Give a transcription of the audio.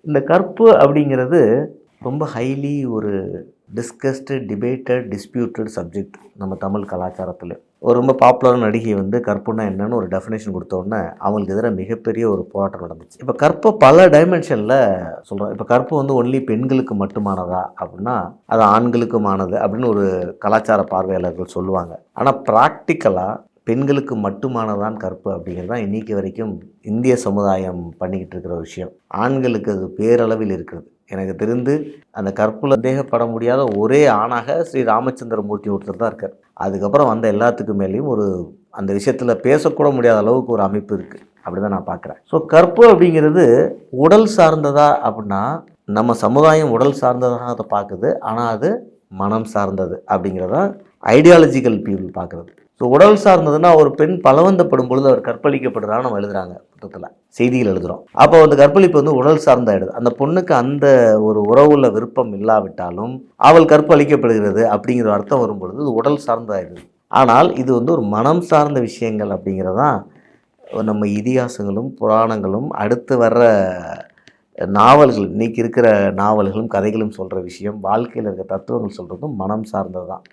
இந்த கற்பு அப்படிங்கிறது ரொம்ப ஹைலி ஒரு டிஸ்கஸ்டு, டிபேட்டட், டிஸ்பியூட்டட் சப்ஜெக்ட் நம்ம தமிழ் கலாச்சாரத்தில். ஒரு ரொம்ப பாப்புலரான நடிகை வந்து கற்புனா என்னன்னு ஒரு டெஃபினேஷன் கொடுத்தோடனே அவங்களுக்கு எதிராக மிகப்பெரிய ஒரு போராட்டம் நடந்துச்சு. இப்போ கற்பை பல டைமென்ஷனில் சொல்கிறோம். இப்போ கற்பு வந்து ஒன்லி பெண்களுக்கு மட்டுமானதா அப்படின்னா அது ஆண்களுக்குமானது அப்படின்னு ஒரு கலாச்சார பார்வையாளர்கள் சொல்லுவாங்க. ஆனால் ப்ராக்டிக்கலாக பெண்களுக்கு மட்டுமானதான் கற்பு அப்படிங்கிறது தான் இன்றைக்கி வரைக்கும் இந்திய சமுதாயம் பண்ணிக்கிட்டு இருக்கிற விஷயம். ஆண்களுக்கு அது பேரளவில் இருக்கிறது. எனக்கு தெரிந்து அந்த கற்புல சந்தேகப்பட முடியாத ஒரே ஆணாக ஸ்ரீ ராமச்சந்திரமூர்த்தி ஒருத்தர் தான் இருக்கார். அதுக்கப்புறம் வந்த எல்லாத்துக்கு மேலேயும் ஒரு அந்த விஷயத்தில் பேசக்கூட முடியாத அளவுக்கு ஒரு அமைப்பு இருக்குது. அப்படி தான் நான் பார்க்குறேன். ஸோ கற்பு அப்படிங்கிறது உடல் சார்ந்ததா அப்படின்னா நம்ம சமுதாயம் உடல் சார்ந்ததாக அதை பார்க்குது. ஆனால் அது மனம் சார்ந்தது அப்படிங்கிறதா ஐடியாலஜிக்கல் பீப்புள் பார்க்குறது. ஸோ உடல் சார்ந்ததுன்னா ஒரு பெண் பலவந்தப்படும் பொழுது அவர் கற்பழிக்கப்படுறான்னு நம்ம எழுதுகிறாங்க புத்தகத்தில், செய்திகள் எழுதுகிறோம். அப்போ அந்த கற்பழிப்பு வந்து உடல் சார்ந்தாயிடுது. அந்த பொண்ணுக்கு அந்த ஒரு உறவுல விருப்பம் இல்லாவிட்டாலும் அவள் கற்பழிக்கப்படுகிறது அப்படிங்கிற அர்த்தம் வரும்பொழுது இது உடல் சார்ந்தாயிடுது. ஆனால் இது வந்து ஒரு மனம் சார்ந்த விஷயங்கள் அப்படிங்கிறதான் நம்ம இதிகாசங்களும் புராணங்களும் அடுத்து வர்ற நாவல்கள், இன்றைக்கி இருக்கிற நாவல்களும் கதைகளும் சொல்கிற விஷயம், வாழ்க்கையில் இருக்கிற தத்துவங்கள் சொல்கிறதும் மனம் சார்ந்தது தான்.